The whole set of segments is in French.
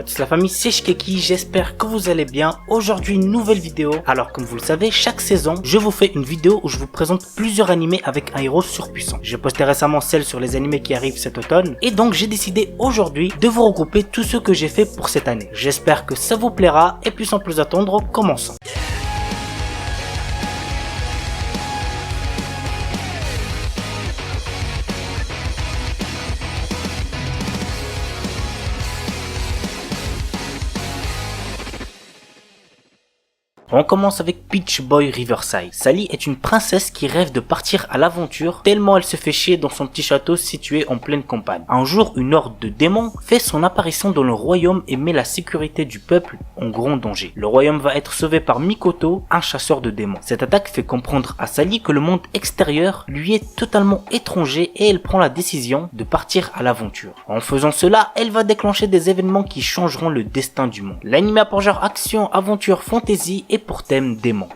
tous la famille, c'est Shkeki, j'espère que vous allez bien. Aujourd'hui une nouvelle vidéo. Alors comme vous le savez, chaque saison je vous fais une vidéo où je vous présente plusieurs animés avec un héros surpuissant. J'ai posté récemment celle sur les animés qui arrivent cet automne et donc j'ai décidé aujourd'hui de vous regrouper tout ce que j'ai fait pour cette année. J'espère que ça vous plaira et puis sans plus attendre, commençons. On commence avec Peach Boy Riverside. Sally est une princesse qui rêve de partir à l'aventure tellement elle se fait chier dans son petit château situé en pleine campagne. Un jour, une horde de démons fait son apparition dans le royaume et met la sécurité du peuple en grand danger. Le royaume va être sauvé par Mikoto, un chasseur de démons. Cette attaque fait comprendre à Sally que le monde extérieur lui est totalement étranger et elle prend la décision de partir à l'aventure. En faisant cela, elle va déclencher des événements qui changeront le destin du monde. L'anime a pour genre action, aventure, fantasy et pour thème démon.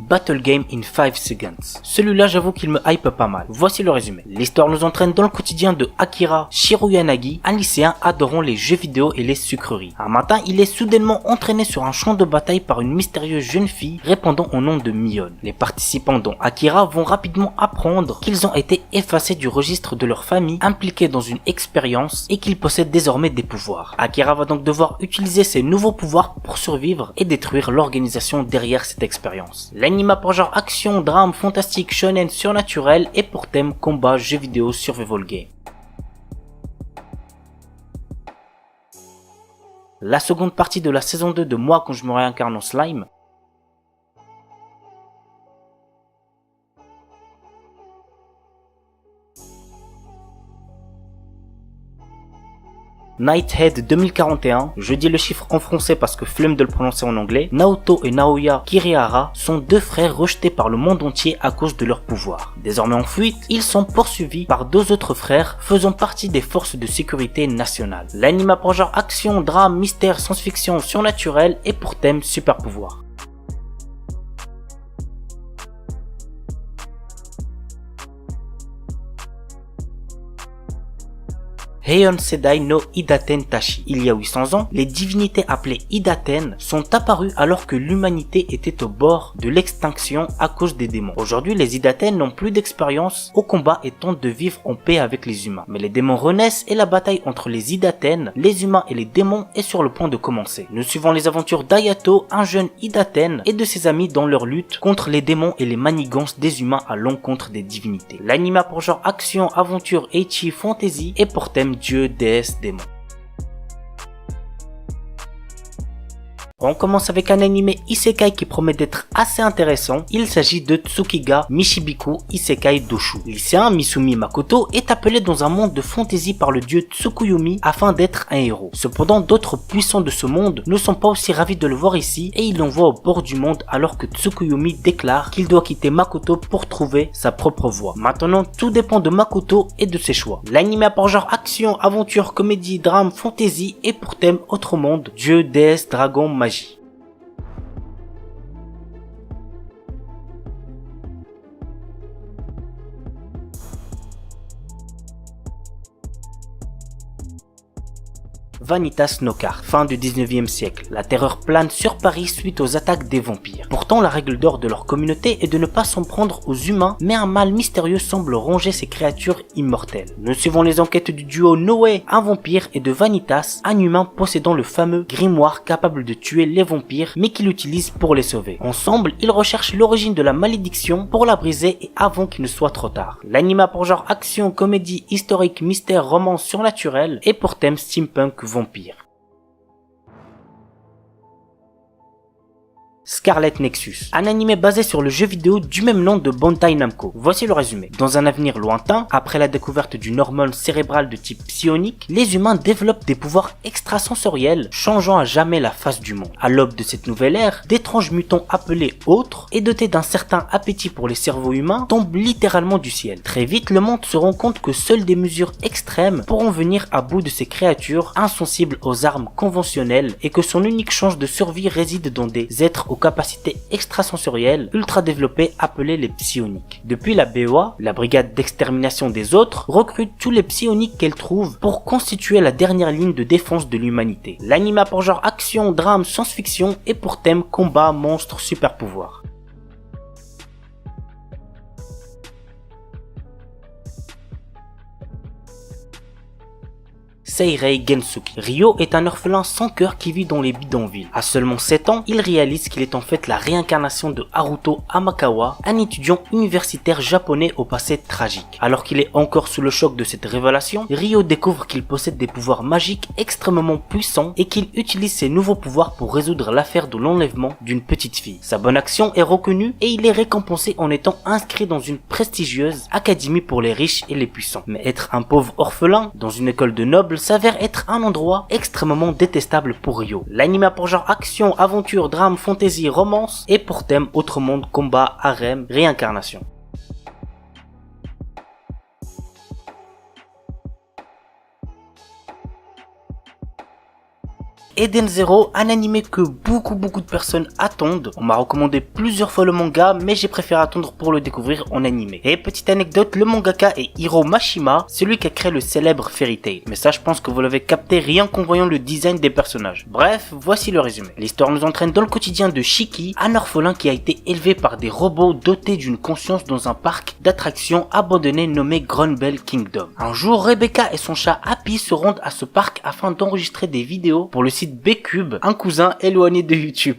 Battle Game in 5 Seconds. Celui-là, j'avoue qu'il me hype pas mal. Voici le résumé. L'histoire nous entraîne dans le quotidien de Akira Shiroyanagi, un lycéen adorant les jeux vidéo et les sucreries. Un matin, il est soudainement entraîné sur un champ de bataille par une mystérieuse jeune fille répondant au nom de Mion. Les participants dont Akira vont rapidement apprendre qu'ils ont été effacés du registre de leur famille, impliqués dans une expérience et qu'ils possèdent désormais des pouvoirs. Akira va donc devoir utiliser ses nouveaux pouvoirs pour survivre et détruire l'organisation derrière cette expérience. L'anime a pour genre action, drame, fantastique, shonen, surnaturel et pour thème combat, jeux vidéo, survival game. La seconde partie de la saison 2 de Moi quand je me réincarne en slime. Nighthead 2041, je dis le chiffre en français parce que flemme de le prononcer en anglais. Naoto et Naoya Kirihara sont deux frères rejetés par le monde entier à cause de leur pouvoir. Désormais en fuite, ils sont poursuivis par deux autres frères faisant partie des forces de sécurité nationales. L'anime a pour genre action, drame, mystère, science-fiction, surnaturel et pour thème super pouvoir. Heian Sedai no Idaten Tashi. Il y a 800 ans, les divinités appelées Idaten sont apparues alors que l'humanité était au bord de l'extinction à cause des démons. Aujourd'hui, les Idaten n'ont plus d'expérience au combat et tentent de vivre en paix avec les humains. Mais les démons renaissent et la bataille entre les Idaten, les humains et les démons est sur le point de commencer. Nous suivons les aventures d'Ayato, un jeune Idaten, et de ses amis dans leur lutte contre les démons et les manigances des humains à l'encontre des divinités. L'anime a pour genre action, aventure, ecchi, fantasy et pour thème dieu, déesse, démon. On commence avec un animé isekai qui promet d'être assez intéressant. Il s'agit de Tsukiga Mishibiku Isekai Doshu. Lycéen Misumi Makoto est appelé dans un monde de fantasy par le dieu Tsukuyomi afin d'être un héros. Cependant, d'autres puissants de ce monde ne sont pas aussi ravis de le voir ici et il l'envoie au bord du monde alors que Tsukuyomi déclare qu'il doit quitter Makoto pour trouver sa propre voie. Maintenant, tout dépend de Makoto et de ses choix. L'anime a pour genre action, aventure, comédie, drame, fantasy et pour thème autre monde, dieu, déesse, dragon, magie. Vanitas Nokar, fin du 19e siècle. La terreur plane sur Paris suite aux attaques des vampires. Pourtant, la règle d'or de leur communauté est de ne pas s'en prendre aux humains, mais un mal mystérieux semble ronger ces créatures immortelles. Nous suivons les enquêtes du duo Noé, un vampire, et de Vanitas, un humain possédant le fameux grimoire capable de tuer les vampires, mais qu'il utilise pour les sauver. Ensemble, ils recherchent l'origine de la malédiction pour la briser et avant qu'il ne soit trop tard. L'anime a pour genre action, comédie, historique, mystère, romance, surnaturel et pour thème steampunk vampire. Scarlet Nexus, un animé basé sur le jeu vidéo du même nom de Bandai Namco. Voici le résumé. Dans un avenir lointain, après la découverte d'une hormone cérébrale de type psionique, les humains développent des pouvoirs extrasensoriels, changeant à jamais la face du monde. À l'aube de cette nouvelle ère, d'étranges mutants appelés autres et dotés d'un certain appétit pour les cerveaux humains tombent littéralement du ciel. Très vite, le monde se rend compte que seules des mesures extrêmes pourront venir à bout de ces créatures insensibles aux armes conventionnelles et que son unique chance de survie réside dans des êtres aux capacités extrasensorielles ultra développées appelées les psioniques. Depuis, la BOA, la brigade d'extermination des autres, recrute tous les psioniques qu'elle trouve pour constituer la dernière ligne de défense de l'humanité. L'anime a pour genre action, drame, science-fiction et pour thème combat, monstres, super pouvoirs. Seirei Gensuki. Ryo est un orphelin sans cœur qui vit dans les bidonvilles. À seulement 7 ans, il réalise qu'il est en fait la réincarnation de Haruto Amakawa, un étudiant universitaire japonais au passé tragique. Alors qu'il est encore sous le choc de cette révélation, Ryo découvre qu'il possède des pouvoirs magiques extrêmement puissants et qu'il utilise ses nouveaux pouvoirs pour résoudre l'affaire de l'enlèvement d'une petite fille. Sa bonne action est reconnue et il est récompensé en étant inscrit dans une prestigieuse académie pour les riches et les puissants. Mais être un pauvre orphelin dans une école de nobles s'avère être un endroit extrêmement détestable pour Ryo. L'anime a pour genre action, aventure, drame, fantasy, romance et pour thème autre monde, combat, harem, réincarnation. Eden Zero, un animé que beaucoup de personnes attendent. On m'a recommandé plusieurs fois le manga, mais j'ai préféré attendre pour le découvrir en animé. Et petite anecdote, le mangaka est Hiro Mashima, celui qui a créé le célèbre Fairy Tail. Mais ça, je pense que vous l'avez capté rien qu'en voyant le design des personnages. Bref, voici le résumé. L'histoire nous entraîne dans le quotidien de Shiki, un orphelin qui a été élevé par des robots dotés d'une conscience dans un parc d'attractions abandonné nommé Grunbell Kingdom. Un jour, Rebecca et son chat Happy se rendent à ce parc afin d'enregistrer des vidéos pour le site B-Cube, un cousin éloigné de YouTube.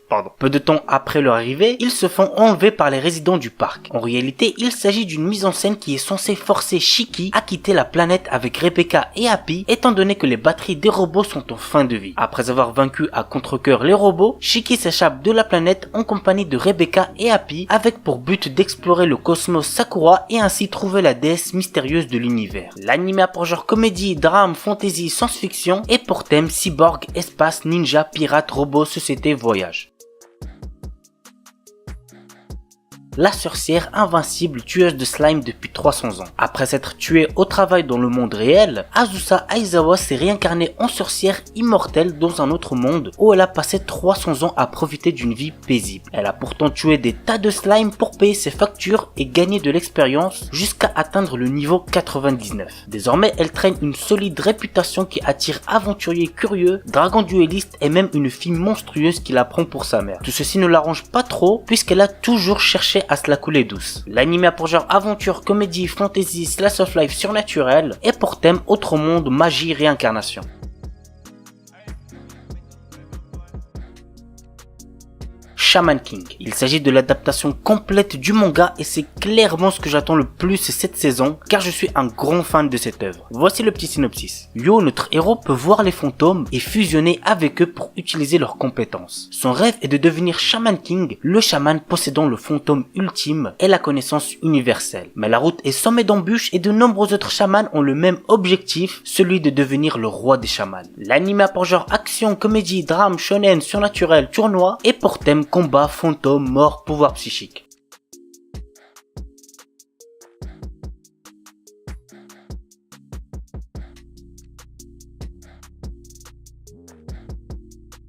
Pardon. Peu de temps après leur arrivée, ils se font enlever par les résidents du parc. En réalité, il s'agit d'une mise en scène qui est censée forcer Shiki à quitter la planète avec Rebecca et Happy, étant donné que les batteries des robots sont en fin de vie. Après avoir vaincu à contre-cœur les robots, Shiki s'échappe de la planète en compagnie de Rebecca et Happy, avec pour but d'explorer le cosmos Sakura et ainsi trouver la déesse mystérieuse de l'univers. L'anime a pour genre comédie, drame, fantasy, science-fiction et pour thème cyborg, espace, ninja, pirate, robot, société, voyage. La sorcière invincible tueuse de slime depuis 300 ans. Après s'être tuée au travail dans le monde réel, Azusa Aizawa s'est réincarnée en sorcière immortelle dans un autre monde où elle a passé 300 ans à profiter d'une vie paisible. Elle a pourtant tué des tas de slime pour payer ses factures et gagner de l'expérience jusqu'à atteindre le niveau 99. Désormais, elle traîne une solide réputation qui attire aventuriers curieux, dragons duellistes et même une fille monstrueuse qui la prend pour sa mère. Tout ceci ne l'arrange pas trop puisqu'elle a toujours cherché à se la couler douce. L'anime a pour genre aventure, comédie, fantasy, slice of life surnaturel et pour thème autre monde, magie, réincarnation. Shaman King. Il s'agit de l'adaptation complète du manga et c'est clairement ce que j'attends le plus cette saison car je suis un grand fan de cette œuvre. Voici le petit synopsis. Yo, notre héros, peut voir les fantômes et fusionner avec eux pour utiliser leurs compétences. Son rêve est de devenir Shaman King, le chaman possédant le fantôme ultime et la connaissance universelle. Mais la route est semée d'embûches et de nombreux autres chamans ont le même objectif, celui de devenir le roi des chamans. L'anime a pour genre action, comédie, drame, shonen, surnaturel, tournoi et pour thème combat, fantôme, mort, pouvoir psychique.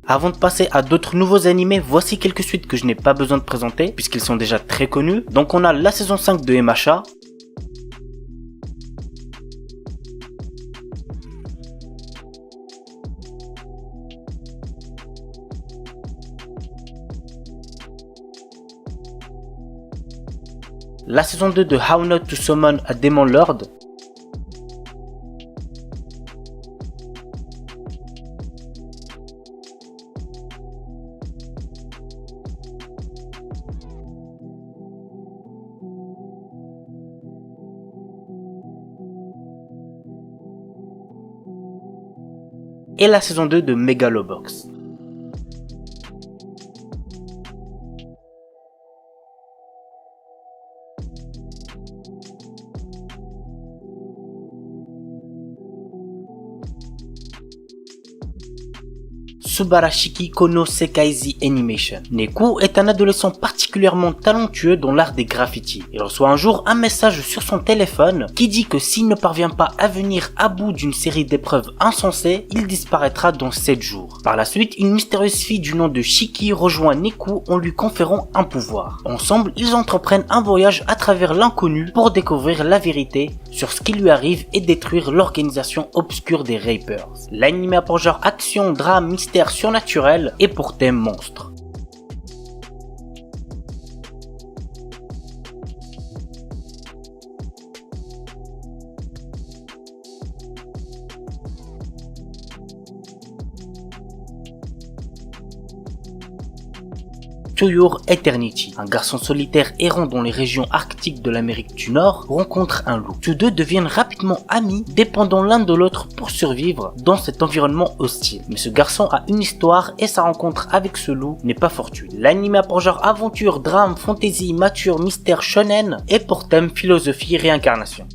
Avant de passer à d'autres nouveaux animés, voici quelques suites que je n'ai pas besoin de présenter puisqu'ils sont déjà très connus. Donc on a la saison 5 de MHA, la saison 2 de How Not to Summon a Demon Lord, et la saison 2 de Megalobox. Subarashiki Kono Sekaizi Animation. Neku est un adolescent particulièrement talentueux dans l'art des graffitis. Il reçoit un jour un message sur son téléphone qui dit que s'il ne parvient pas à venir à bout d'une série d'épreuves insensées, il disparaîtra dans 7 jours. Par la suite, une mystérieuse fille du nom de Shiki rejoint Neku en lui conférant un pouvoir. Ensemble, ils entreprennent un voyage à travers l'inconnu pour découvrir la vérité sur ce qui lui arrive et détruire l'organisation obscure des Rapers. L'anime a pour genre action, drame, mystère surnaturel et pour thème monstre. To Your Eternity, un garçon solitaire errant dans les régions arctiques de l'Amérique du Nord, rencontre un loup. Tous deux deviennent rapidement amis, dépendant l'un de l'autre pour survivre dans cet environnement hostile. Mais ce garçon a une histoire et sa rencontre avec ce loup n'est pas fortuite. L'anime a pour genre aventure, drame, fantasy, mature, mystère, shonen et pour thème philosophie, réincarnation.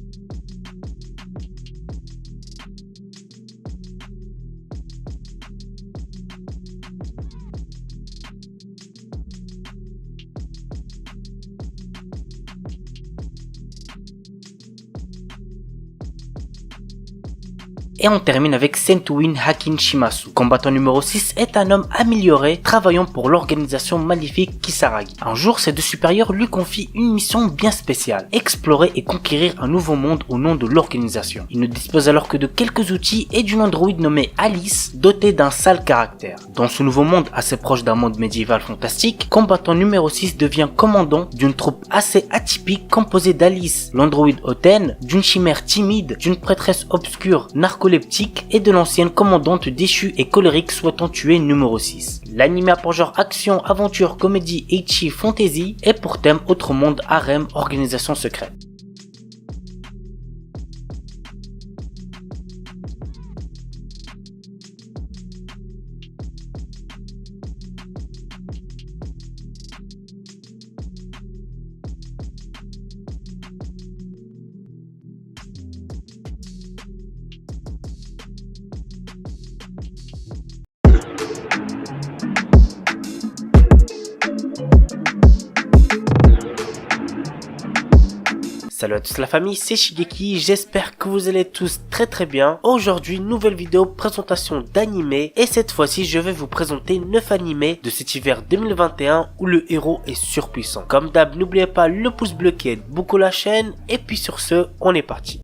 Et on termine avec Sentuin Hakin Shimasu. Combattant numéro 6 est un homme amélioré travaillant pour l'organisation maléfique Kisaragi. Un jour, ses deux supérieurs lui confient une mission bien spéciale, explorer et conquérir un nouveau monde au nom de l'organisation. Il ne dispose alors que de quelques outils et d'une androïde nommée Alice, dotée d'un sale caractère. Dans ce nouveau monde assez proche d'un monde médiéval fantastique, combattant numéro 6 devient commandant d'une troupe assez atypique composée d'Alice, l'androïde hautaine, d'une chimère timide, d'une prêtresse obscure narcoleptique et de l'ancienne commandante déchue et colérique souhaitant tuer numéro 6. L'anime a pour genre action, aventure, comédie, ecchi, fantasy et pour thème autre monde, harem, organisation secrète. Salut à tous la famille, c'est Shigeki, j'espère que vous allez tous très bien. Aujourd'hui, nouvelle vidéo présentation d'animés et cette fois-ci je vais vous présenter 9 animés de cet hiver 2021 où le héros est surpuissant. Comme d'hab, n'oubliez pas le pouce bleu qui aide beaucoup la chaîne et puis sur ce, on est parti.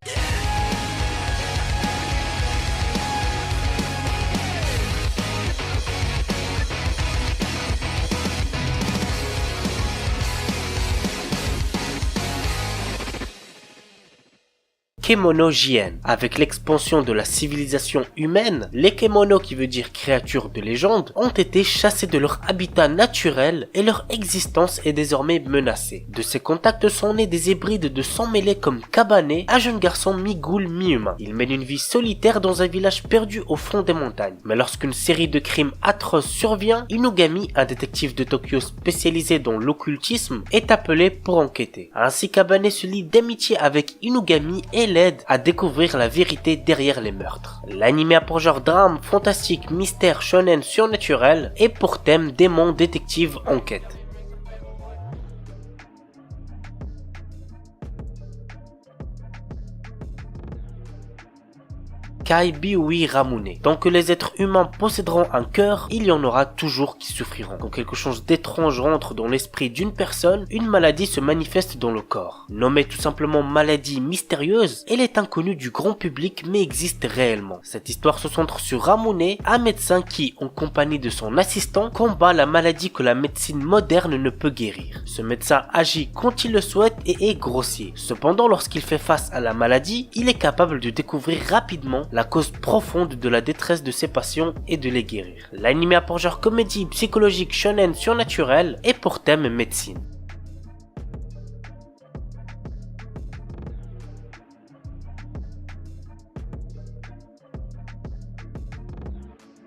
Kemono Jien. Avec l'expansion de la civilisation humaine, les Kemono, qui veut dire créatures de légende, ont été chassés de leur habitat naturel et leur existence est désormais menacée. De ces contacts sont nés des hybrides de sang mêlés comme Kabane, un jeune garçon mi-ghoul mi-humain. Il mène une vie solitaire dans un village perdu au fond des montagnes. Mais lorsqu'une série de crimes atroces survient, Inugami, un détective de Tokyo spécialisé dans l'occultisme, est appelé pour enquêter. Ainsi, Kabane se lie d'amitié avec Inugami et l'aide à découvrir la vérité derrière les meurtres. L'anime a pour genre drame, fantastique, mystère, shonen, surnaturel et pour thème démon, détective, enquête. Kai Biui Ramune. Tant que les êtres humains posséderont un cœur, il y en aura toujours qui souffriront. Quand quelque chose d'étrange rentre dans l'esprit d'une personne, une maladie se manifeste dans le corps. Nommée tout simplement maladie mystérieuse, elle est inconnue du grand public mais existe réellement. Cette histoire se centre sur Ramune, un médecin qui, en compagnie de son assistant, combat la maladie que la médecine moderne ne peut guérir. Ce médecin agit quand il le souhaite et est grossier. Cependant, lorsqu'il fait face à la maladie, il est capable de découvrir rapidement la cause profonde de la détresse de ses patients et de les guérir. L'anime a pour genre comédie, psychologique, shonen, surnaturel et pour thème médecine.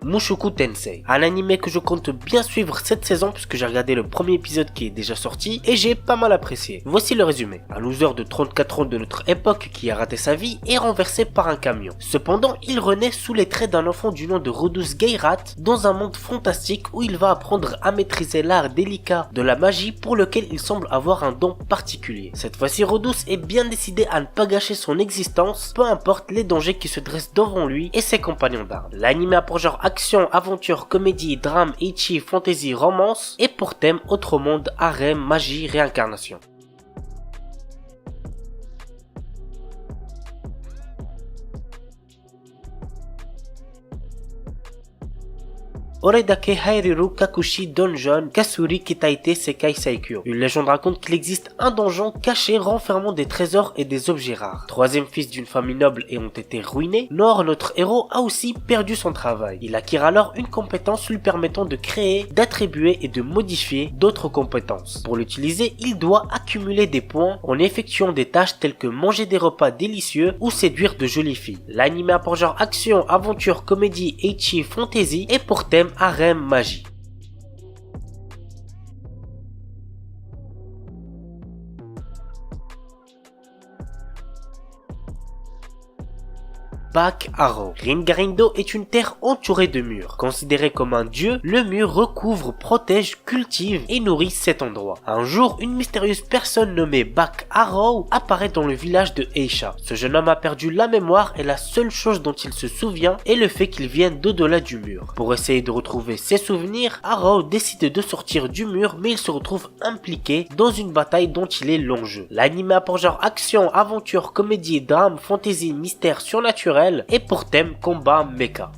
Mushoku Tensei, un anime que je compte bien suivre cette saison puisque j'ai regardé le premier épisode qui est déjà sorti et j'ai pas mal apprécié. Voici le résumé. Un loser de 34 ans de notre époque qui a raté sa vie est renversé par un camion. Cependant, il renaît sous les traits d'un enfant du nom de Rudus Geirat dans un monde fantastique où il va apprendre à maîtriser l'art délicat de la magie pour lequel il semble avoir un don particulier. Cette fois-ci, Rudus est bien décidé à ne pas gâcher son existence, peu importe les dangers qui se dressent devant lui et ses compagnons d'armes. L'anime a pour genre action, aventure, comédie, drame, ecchi, fantasy, romance et pour thème autre monde, harem, magie, réincarnation. Oredake Hairiru Kakushi Donjon Kasuri Kitaite Sekai Saikyo. Une légende raconte qu'il existe un donjon caché renfermant des trésors et des objets rares. Troisième fils d'une famille noble et ont été ruinés, Nor, notre héros, a aussi perdu son travail. Il acquiert alors une compétence lui permettant de créer, d'attribuer et de modifier d'autres compétences. Pour l'utiliser, il doit accumuler des points en effectuant des tâches telles que manger des repas délicieux ou séduire de jolies filles. L'anime a pour genre action, aventure, comédie, ecchi, fantasy et pour thème harem, magie. Back Arrow. Ringarindo est une terre entourée de murs. Considéré comme un dieu, le mur recouvre, protège, cultive et nourrit cet endroit. Un jour, une mystérieuse personne nommée Back Arrow apparaît dans le village de Eisha. Ce jeune homme a perdu la mémoire et la seule chose dont il se souvient est le fait qu'il vienne d'au-delà du mur. Pour essayer de retrouver ses souvenirs, Arrow décide de sortir du mur mais il se retrouve impliqué dans une bataille dont il est l'enjeu. L'anime a pour genre action, aventure, comédie, drame, fantasy, mystère surnaturel et pour thème combat mecha.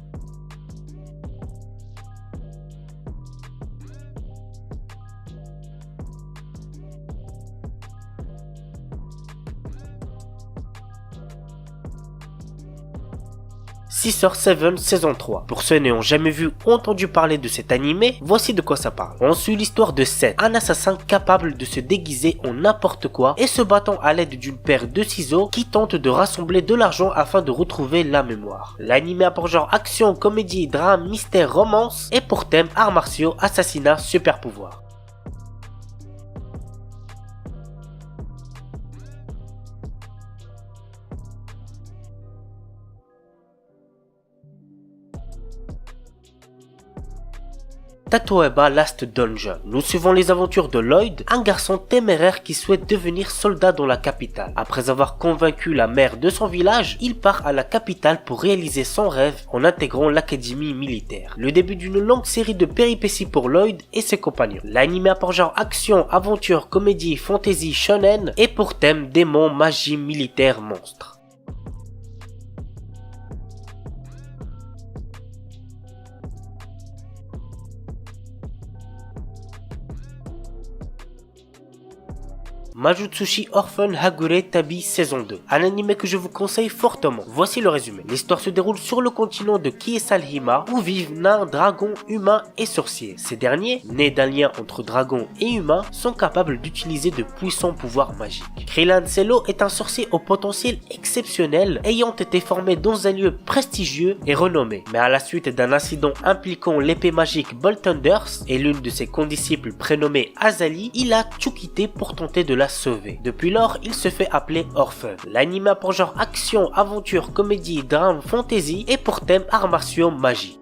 Scissor 7 saison 3. Pour ceux n'ayant jamais vu ou entendu parler de cet animé, voici de quoi ça parle. On suit l'histoire de Seth, un assassin capable de se déguiser en n'importe quoi et se battant à l'aide d'une paire de ciseaux qui tente de rassembler de l'argent afin de retrouver la mémoire. L'animé a pour genre action, comédie, drame, mystère, romance et pour thème arts martiaux, assassinat, super pouvoir. Tatoeba Last Dungeon. Nous suivons les aventures de Lloyd, un garçon téméraire qui souhaite devenir soldat dans la capitale. Après avoir convaincu la mère de son village, il part à la capitale pour réaliser son rêve en intégrant l'académie militaire. Le début d'une longue série de péripéties pour Lloyd et ses compagnons. L'anime a pour genre action, aventure, comédie, fantasy, shonen et pour thème démons, magie, militaire, monstre. Majutsushi Orphan Hagure Tabi saison 2, un anime que je vous conseille fortement. Voici le résumé. L'histoire se déroule sur le continent de Kiesalhima où vivent nains, dragons, humains et sorciers. Ces derniers, nés d'un lien entre dragons et humains, sont capables d'utiliser de puissants pouvoirs magiques. Krylan Selo est un sorcier au potentiel exceptionnel ayant été formé dans un lieu prestigieux et renommé. Mais à la suite d'un incident impliquant l'épée magique Bolt Thunders et l'une de ses condisciples prénommée Azali, il a tout quitté pour tenter de la sauver. Depuis lors, il se fait appeler Orphan. L'anime a pour genre action, aventure, comédie, drame, fantasy et pour thème arts martiaux, magie.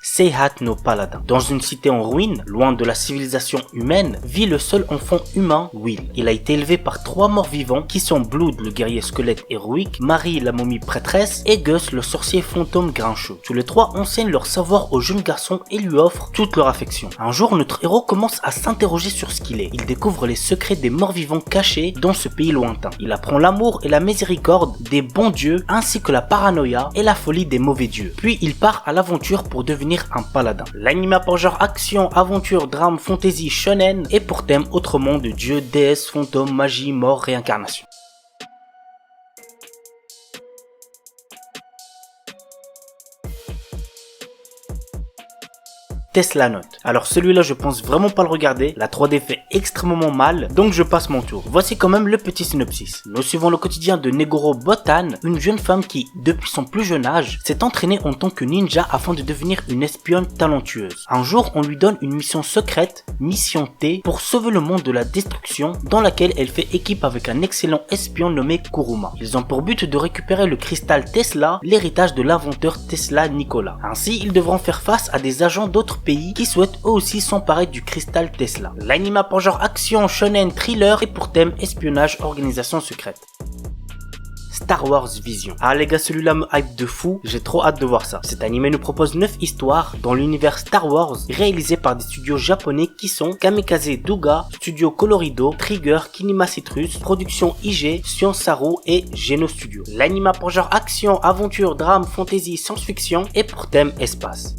Seihat no Paladin. Dans une cité en ruine, loin de la civilisation humaine, vit le seul enfant humain, Will. Il a été élevé par 3 morts vivants qui sont Blood, le guerrier squelette héroïque, Marie, la momie prêtresse et Gus, le sorcier fantôme grincheux. Tous les 3 enseignent leur savoir au jeune garçon et lui offrent toute leur affection. Un jour, notre héros commence à s'interroger sur ce qu'il est. Il découvre les secrets des morts vivants cachés dans ce pays lointain. Il apprend l'amour et la miséricorde des bons dieux ainsi que la paranoïa et la folie des mauvais dieux. Puis il part à l'aventure pour devenir un paladin. L'anime a pour genre action, aventure, drame, fantasy, shonen et pour thème autrement de dieu, déesse, fantôme, magie, mort, réincarnation. Tesla Note. Alors celui-là je pense vraiment pas le regarder, la 3D fait extrêmement mal, donc je passe mon tour. Voici quand même le petit synopsis. Nous suivons le quotidien de Negoro Botan, une jeune femme qui, depuis son plus jeune âge, s'est entraînée en tant que ninja afin de devenir une espionne talentueuse. Un jour, on lui donne une mission secrète, Mission T, pour sauver le monde de la destruction, dans laquelle elle fait équipe avec un excellent espion nommé Kuruma. Ils ont pour but de récupérer le cristal Tesla, l'héritage de l'inventeur Tesla Nikola. Ainsi, ils devront faire face à des agents d'autres pays qui souhaitent eux aussi s'emparer du cristal Tesla. L'anime a pour genre action, shonen, thriller et pour thème espionnage, organisation secrète. Star Wars Vision. Ah les gars, celui-là me hype de fou, j'ai trop hâte de voir ça. Cet animé nous propose 9 histoires dans l'univers Star Wars réalisées par des studios japonais qui sont Kamikaze Douga, Studio Colorido, Trigger, Kinema Citrus, Production IG, Science Saru et Geno Studio. L'anime a pour genre action, aventure, drame, fantasy, science-fiction et pour thème espace.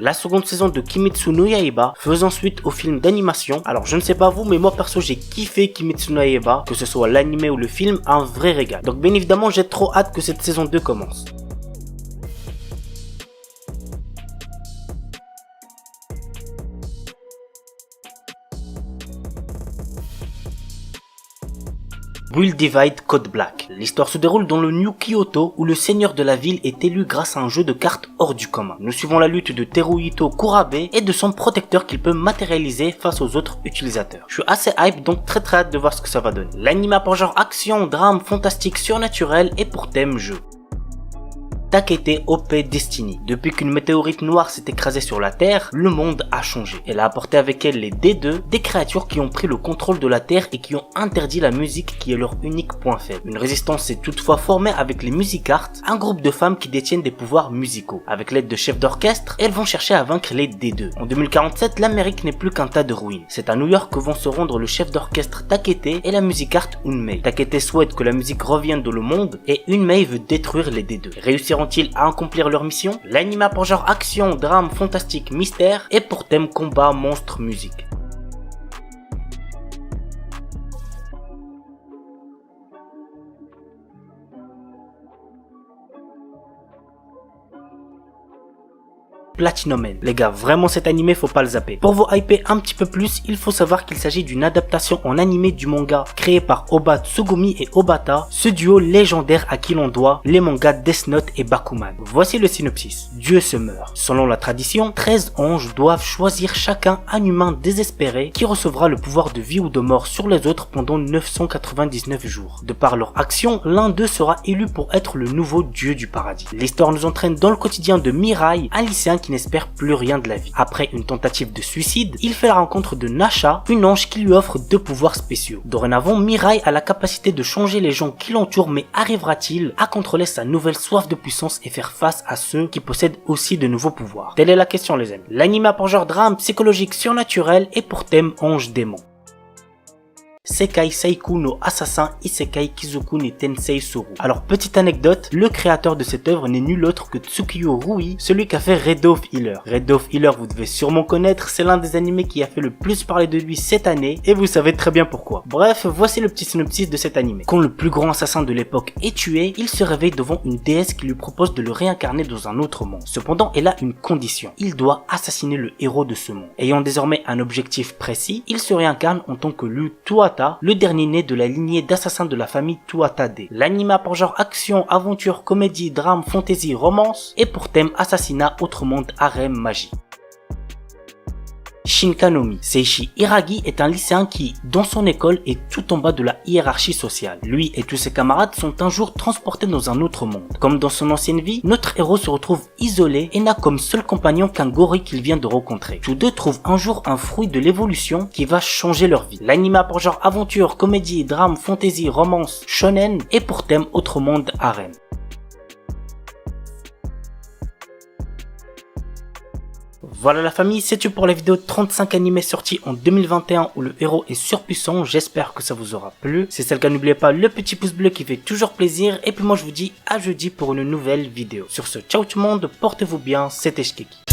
La seconde saison de Kimetsu no Yaiba faisant suite au film d'animation. Alors je ne sais pas vous, mais moi perso j'ai kiffé Kimetsu no Yaiba, que ce soit l'anime ou le film, un vrai régal. Donc bien évidemment j'ai trop hâte que cette saison 2 commence. Will Divide Code Black. L'histoire se déroule dans le New Kyoto où le seigneur de la ville est élu grâce à un jeu de cartes hors du commun. Nous suivons la lutte de Teruhito Kurabe et de son protecteur qu'il peut matérialiser face aux autres utilisateurs. Je suis assez hype, donc très hâte de voir ce que ça va donner. L'anime a pour genre action, drame, fantastique, surnaturel et pour thème jeu. Takete OP Destiny. Depuis qu'une météorite noire s'est écrasée sur la Terre, le monde a changé. Elle a apporté avec elle les D2, des créatures qui ont pris le contrôle de la Terre et qui ont interdit la musique qui est leur unique point faible. Une résistance s'est toutefois formée avec les Musicards, un groupe de femmes qui détiennent des pouvoirs musicaux. Avec l'aide de chefs d'orchestre, elles vont chercher à vaincre les D2. En 2047, l'Amérique n'est plus qu'un tas de ruines. C'est à New York que vont se rendre le chef d'orchestre Takete et la Musicart Unmei. Takete souhaite que la musique revienne dans le monde et Unmei veut détruire les D2. Réussiront-ils à accomplir leur mission? L'anime a pour genre action, drame, fantastique, mystère et pour thème combat, monstre, musique. Platinum Man. Les gars, vraiment cet animé faut pas le zapper. Pour vous hyper un petit peu plus, il faut savoir qu'il s'agit d'une adaptation en animé du manga créé par Oba Tsugumi et Obata, ce duo légendaire à qui l'on doit les mangas Death Note et Bakuman. Voici le synopsis. Dieu se meurt. Selon la tradition, 13 anges doivent choisir chacun un humain désespéré qui recevra le pouvoir de vie ou de mort sur les autres pendant 999 jours. De par leur action, l'un d'eux sera élu pour être le nouveau dieu du paradis. L'histoire nous entraîne dans le quotidien de Mirai, un lycéen qui n'espère plus rien de la vie. Après une tentative de suicide, il fait la rencontre de Nasha, une ange qui lui offre 2 pouvoirs spéciaux. Dorénavant, Mirai a la capacité de changer les gens qui l'entourent, mais arrivera-t-il à contrôler sa nouvelle soif de puissance et faire face à ceux qui possèdent aussi de nouveaux pouvoirs? Telle est la question les amis. L'anime a pour genre drame, psychologique, surnaturel et pour thème ange-démon. Sekai Seiku no Assassin Isekai Kizoku ne Tensei Suru. Alors petite anecdote, le créateur de cette œuvre n'est nul autre que Tsukiyo Rui, celui qui a fait Red Dove Healer. Red Dove Healer vous devez sûrement connaître, c'est l'un des animés qui a fait le plus parler de lui cette année et vous savez très bien pourquoi. Bref, voici le petit synopsis de cet animé. Quand le plus grand assassin de l'époque est tué, il se réveille devant une déesse qui lui propose de le réincarner dans un autre monde. Cependant, elle a une condition, il doit assassiner le héros de ce monde. Ayant désormais un objectif précis, il se réincarne en tant que Lu Tuata, le dernier né de la lignée d'assassins de la famille Tuatade. L'anime a pour genre action, aventure, comédie, drame, fantasy, romance et pour thème assassinat, autre monde, harem, magie. Shinkanomi. Seishi Hiragi est un lycéen qui, dans son école, est tout en bas de la hiérarchie sociale. Lui et tous ses camarades sont un jour transportés dans un autre monde. Comme dans son ancienne vie, notre héros se retrouve isolé et n'a comme seul compagnon qu'un gorille qu'il vient de rencontrer. Tous deux trouvent un jour un fruit de l'évolution qui va changer leur vie. L'anime a pour genre aventure, comédie, drame, fantasy, romance, shonen et pour thème autre monde, harem. Voilà la famille, c'est tout pour la vidéo 35 animés sortis en 2021 où le héros est surpuissant. J'espère que ça vous aura plu. Si c'est le cas, n'oubliez pas le petit pouce bleu qui fait toujours plaisir. Et puis moi je vous dis à jeudi pour une nouvelle vidéo. Sur ce, ciao tout le monde, portez-vous bien, c'était Shkeki.